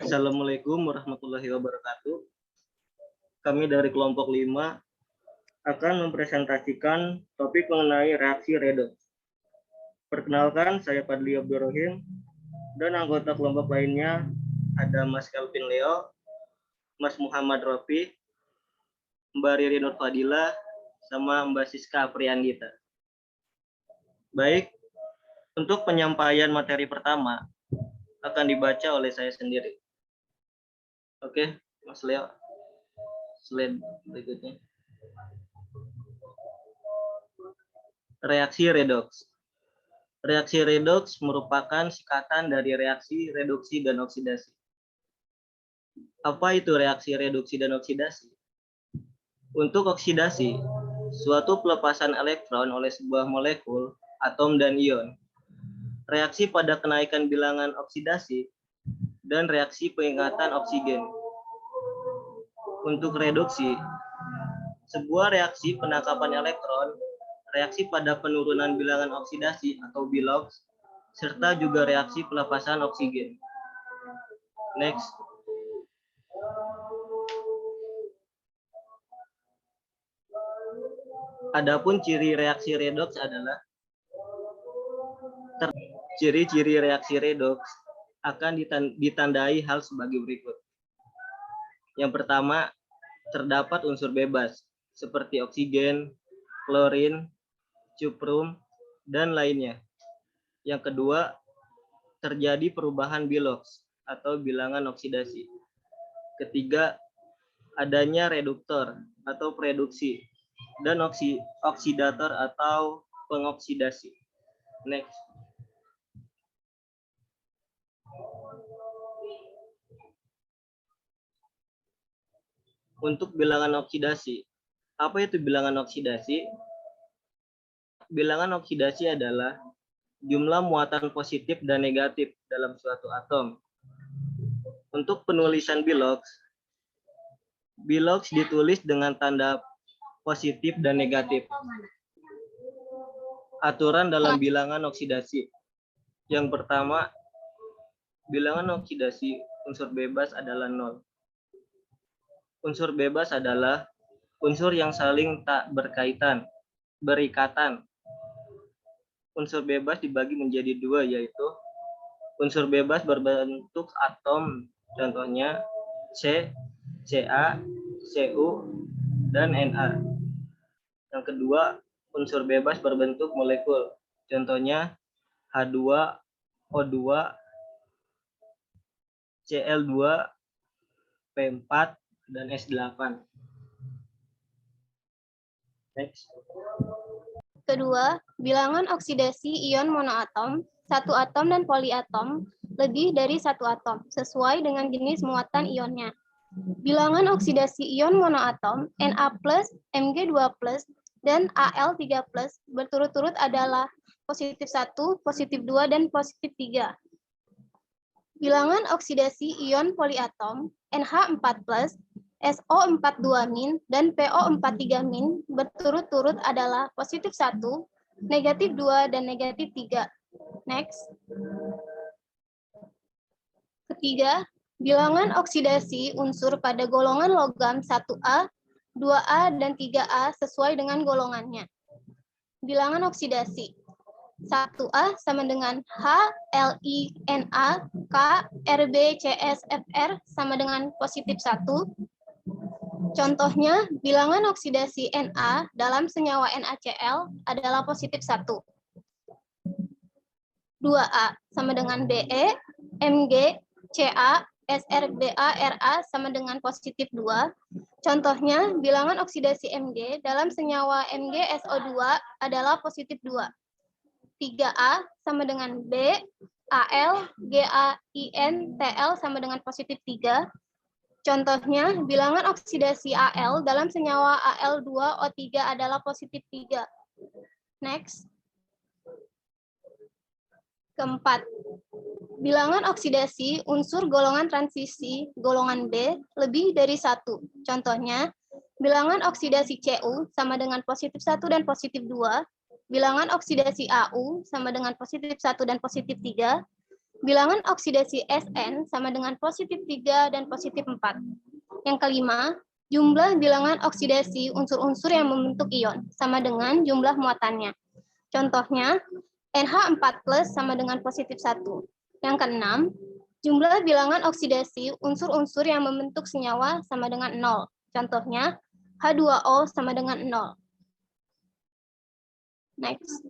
Assalamualaikum warahmatullahi wabarakatuh. Kami dari kelompok 5 akan mempresentasikan topik mengenai reaksi redoks. Perkenalkan, saya Fadli Abdurrahim dan anggota kelompok lainnya ada Mas Kelvin Leo, Mas Muhammad Rofi, Mbak Riri Nur Fadila, sama Mbak Siska Apriyandita. Baik, untuk penyampaian materi pertama akan dibaca oleh saya sendiri. Oke, Mas Leo. Slide berikutnya. Reaksi redoks. Reaksi redoks merupakan singkatan dari reaksi reduksi dan oksidasi. Apa itu reaksi reduksi dan oksidasi? Untuk oksidasi, suatu pelepasan elektron oleh sebuah molekul, atom, dan ion. Reaksi pada kenaikan bilangan oksidasi dan reaksi pengingkatan oksigen. Untuk reduksi, sebuah reaksi penangkapan elektron, reaksi pada penurunan bilangan oksidasi atau bilox, serta juga reaksi pelepasan oksigen. Next. Adapun ciri reaksi redoks adalah ciri-ciri reaksi redoks akan ditandai hal sebagai berikut. Yang pertama, terdapat unsur bebas seperti oksigen, klorin, cuprum, dan lainnya. Yang kedua, terjadi perubahan bilox atau bilangan oksidasi. Ketiga, adanya reduktor atau reduksi dan oksidator atau pengoksidasi. Next. Untuk bilangan oksidasi. Apa itu bilangan oksidasi? Bilangan oksidasi adalah jumlah muatan positif dan negatif dalam suatu atom. Untuk penulisan bilox ditulis dengan tanda positif dan negatif. Aturan dalam bilangan oksidasi. Yang pertama, bilangan oksidasi unsur bebas adalah 0. Unsur bebas adalah unsur yang saling tak berikatan. Unsur bebas dibagi menjadi 2, yaitu unsur bebas berbentuk atom, contohnya C, Ca, Cu, dan Na. Yang kedua, unsur bebas berbentuk molekul, contohnya H2, O2, Cl2, P4, dan S8. Next. Kedua, bilangan oksidasi ion monoatom, satu atom dan poliatom, lebih dari satu atom, sesuai dengan jenis muatan ionnya. Bilangan oksidasi ion monoatom, Na+, Mg2+, dan Al3+, berturut-turut adalah positif 1, positif 2, dan positif 3. Bilangan oksidasi ion poliatom, NH4+, SO42-, dan PO43-, berturut-turut adalah positif 1, negatif 2, dan negatif 3. Next. Ketiga, bilangan oksidasi unsur pada golongan logam 1A, 2A, dan 3A sesuai dengan golongannya. Bilangan oksidasi 1A sama dengan H, Li, Na, K, Rb, Cs, Fr sama dengan positif 1. Contohnya, bilangan oksidasi Na dalam senyawa NaCl adalah positif 1. 2A sama dengan Be, Mg, Ca, Srba, Ra sama dengan positif 2. Contohnya, bilangan oksidasi Mg dalam senyawa MgSO2 adalah positif 2. 3A sama dengan B, Al, GaIn, Tl sama dengan positif 3. Contohnya, bilangan oksidasi Al dalam senyawa Al2O3 adalah positif 3. Next. Keempat, bilangan oksidasi unsur golongan transisi golongan B lebih dari 1. Contohnya, bilangan oksidasi Cu sama dengan positif 1 dan positif 2. Bilangan oksidasi Au sama dengan positif 1 dan positif 3. Bilangan oksidasi Sn sama dengan positif 3 dan positif 4. Yang kelima, jumlah bilangan oksidasi unsur-unsur yang membentuk ion sama dengan jumlah muatannya. Contohnya, NH4+ sama dengan positif 1. Yang keenam, jumlah bilangan oksidasi unsur-unsur yang membentuk senyawa sama dengan 0. Contohnya, H2O sama dengan 0. Next.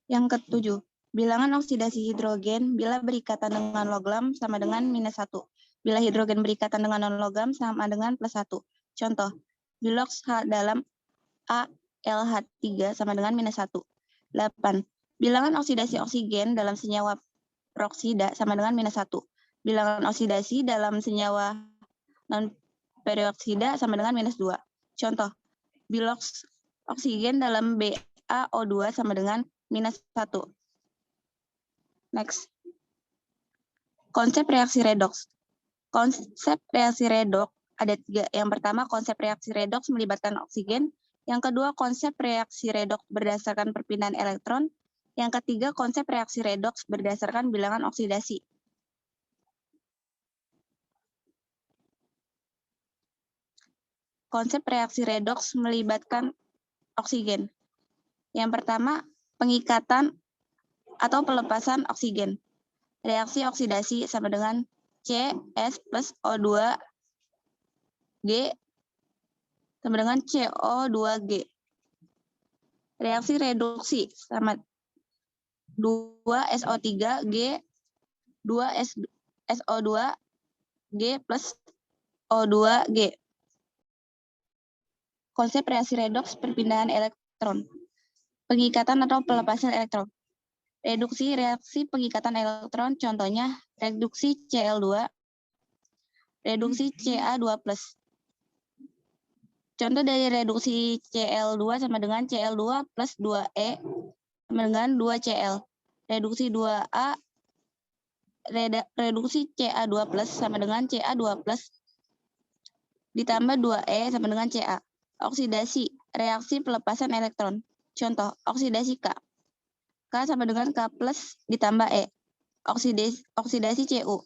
Yang ketujuh, bilangan oksidasi hidrogen bila berikatan dengan logam sama dengan -1. Bila hidrogen berikatan dengan non-logam sama dengan +1. Contoh, bilox H dalam AlH3 sama dengan -1. 8. Bilangan oksidasi oksigen dalam senyawa peroksida sama dengan -1. Bilangan oksidasi dalam senyawa non-peroksida sama dengan -2. Contoh, bilox oksigen dalam BaO2 sama dengan -1. Next. Konsep reaksi redoks. Konsep reaksi redoks ada 3. Yang pertama, konsep reaksi redoks melibatkan oksigen. Yang kedua, konsep reaksi redoks berdasarkan perpindahan elektron. Yang ketiga, konsep reaksi redoks berdasarkan bilangan oksidasi. Konsep reaksi redoks melibatkan oksigen. Yang pertama, pengikatan atau pelepasan oksigen. Reaksi oksidasi sama dengan CS plus O2 G sama dengan CO2G. Reaksi reduksi sama 2SO3G 2SO2G plus O2G. Konsep reaksi redoks perpindahan elektron. Pengikatan atau pelepasan elektron. Reduksi reaksi pengikatan elektron, contohnya reduksi Cl2, reduksi Ca2+. Contoh dari reduksi Cl2 sama dengan Cl2 plus 2E sama dengan 2Cl. Reduksi 2A, reduksi Ca2 plus sama dengan Ca2 plus ditambah 2E sama dengan Ca. Oksidasi, reaksi pelepasan elektron. Contoh, oksidasi K. K sama dengan K plus ditambah E. Oksidasi Cu.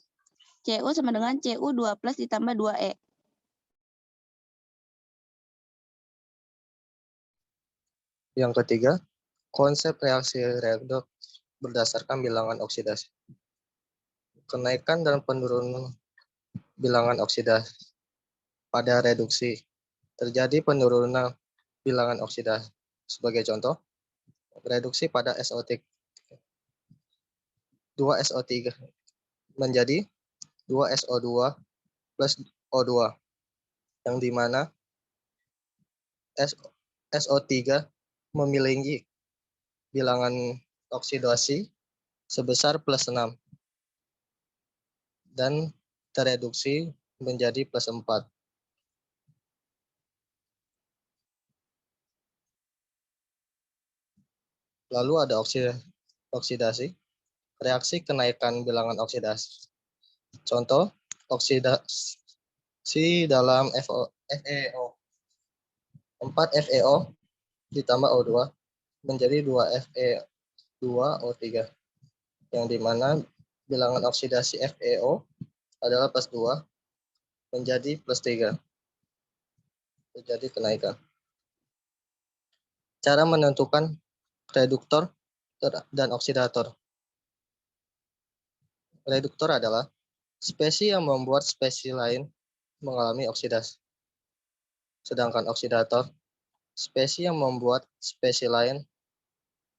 Cu sama dengan Cu2 plus ditambah 2E. Yang ketiga, konsep reaksi redoks berdasarkan bilangan oksidasi. Kenaikan dan penurunan bilangan oksidasi pada reduksi. Terjadi penurunan bilangan oksidasi. Sebagai contoh, reduksi pada SO3. 2SO3 menjadi 2SO2 plus O2. Yang dimana SO3 memiliki bilangan oksidasi sebesar +6 dan tereduksi menjadi +4. Lalu ada oksidasi, reaksi kenaikan bilangan oksidasi. Contoh, oksidasi dalam FeO. 4 FeO ditambah O2 menjadi 2 Fe2O3. Yang dimana bilangan oksidasi FeO adalah +2 menjadi +3. Terjadi kenaikan. Cara menentukan reduktor dan oksidator. Reduktor adalah spesies yang membuat spesies lain mengalami oksidasi. Sedangkan oksidator, spesies yang membuat spesies lain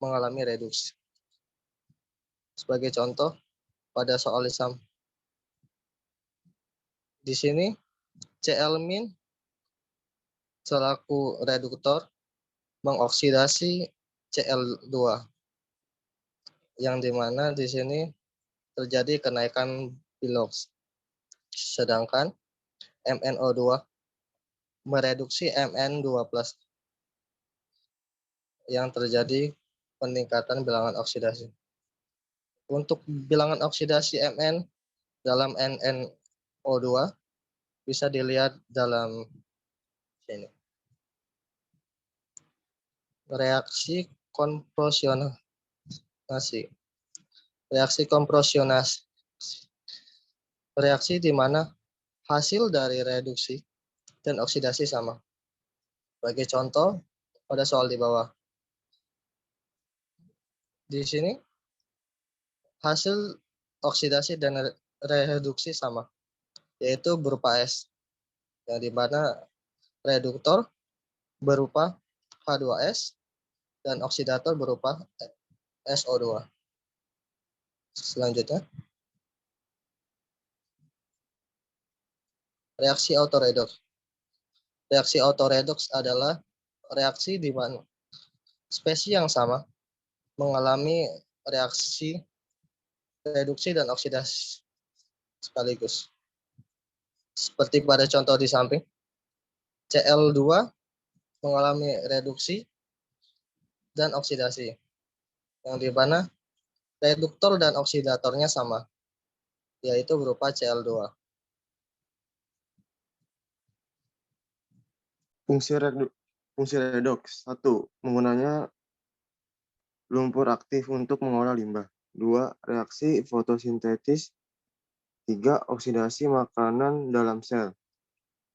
mengalami reduksi. Sebagai contoh, pada soal exam di sini Cl- selaku reduktor mengoksidasi Cl2, yang dimana di sini terjadi kenaikan bilox. Sedangkan MnO2 mereduksi Mn2+, yang terjadi peningkatan bilangan oksidasi. Untuk bilangan oksidasi Mn dalam NnO2 bisa dilihat dalam sini. Reaksi konfrosionasi. Reaksi kompresionasi. Reaksi di mana hasil dari reduksi dan oksidasi sama. Sebagai contoh, pada soal di bawah. Di sini, hasil oksidasi dan reduksi sama, yaitu berupa es, yang di mana reduktor berupa H2S dan oksidator berupa SO2. Selanjutnya, reaksi autoredox. Reaksi autoredox adalah reaksi di mana spesies yang sama mengalami reaksi reduksi dan oksidasi sekaligus. Seperti pada contoh di samping, Cl2 mengalami reduksi dan oksidasi, yang di mana reduktor dan oksidatornya sama, yaitu berupa Cl2. Fungsi redoks. 1. Menggunanya lumpur aktif untuk mengolah limbah. 2. Reaksi fotosintesis. 3. Oksidasi makanan dalam sel.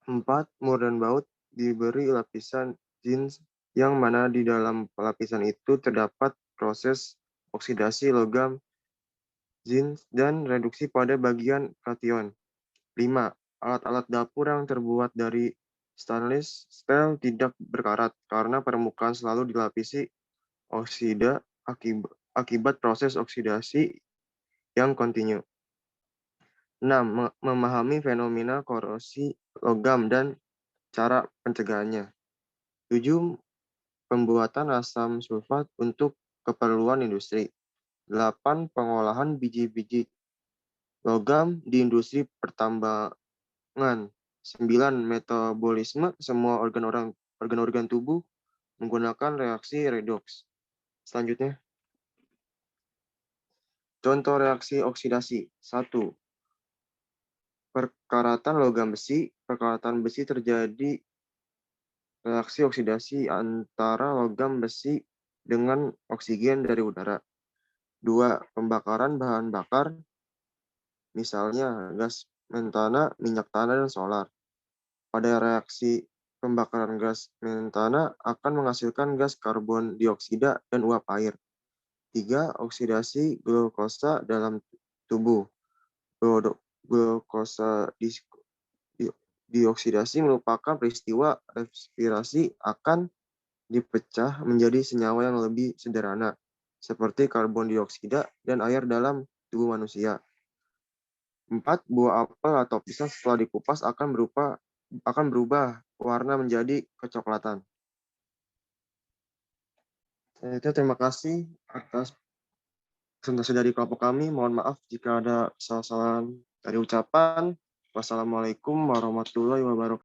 4. Mur dan baut diberi lapisan jeans yang mana di dalam lapisan itu terdapat proses oksidasi logam jeans dan reduksi pada bagian kation. 5. Alat-alat dapur yang terbuat dari stainless steel tidak berkarat karena permukaan selalu dilapisi oksida akibat proses oksidasi yang kontinu. 6. Memahami fenomena korosi logam dan cara pencegahannya. 7. Pembuatan asam sulfat untuk keperluan industri. 8. Pengolahan biji-biji logam di industri pertambangan. 9. Metabolisme semua organ-organ tubuh menggunakan reaksi redoks. Selanjutnya, contoh reaksi oksidasi. 1. Perkaratan logam besi. Perkaratan besi terjadi reaksi oksidasi antara logam besi dengan oksigen dari udara. 2. Pembakaran bahan bakar, misalnya gas metana, minyak tanah, dan solar. Pada reaksi pembakaran gas metana akan menghasilkan gas karbon dioksida dan uap air. 3. Oksidasi glukosa dalam tubuh. Glukosa dioksidasi merupakan peristiwa respirasi akan dipecah menjadi senyawa yang lebih sederhana, seperti karbon dioksida dan air dalam tubuh manusia. 4. Buah apel atau pisang setelah dikupas akan berubah warna menjadi kecoklatan. Terima kasih atas presentasi dari kelompok kami. Mohon maaf jika ada kesalahan dari ucapan. Wassalamualaikum warahmatullahi wabarakatuh.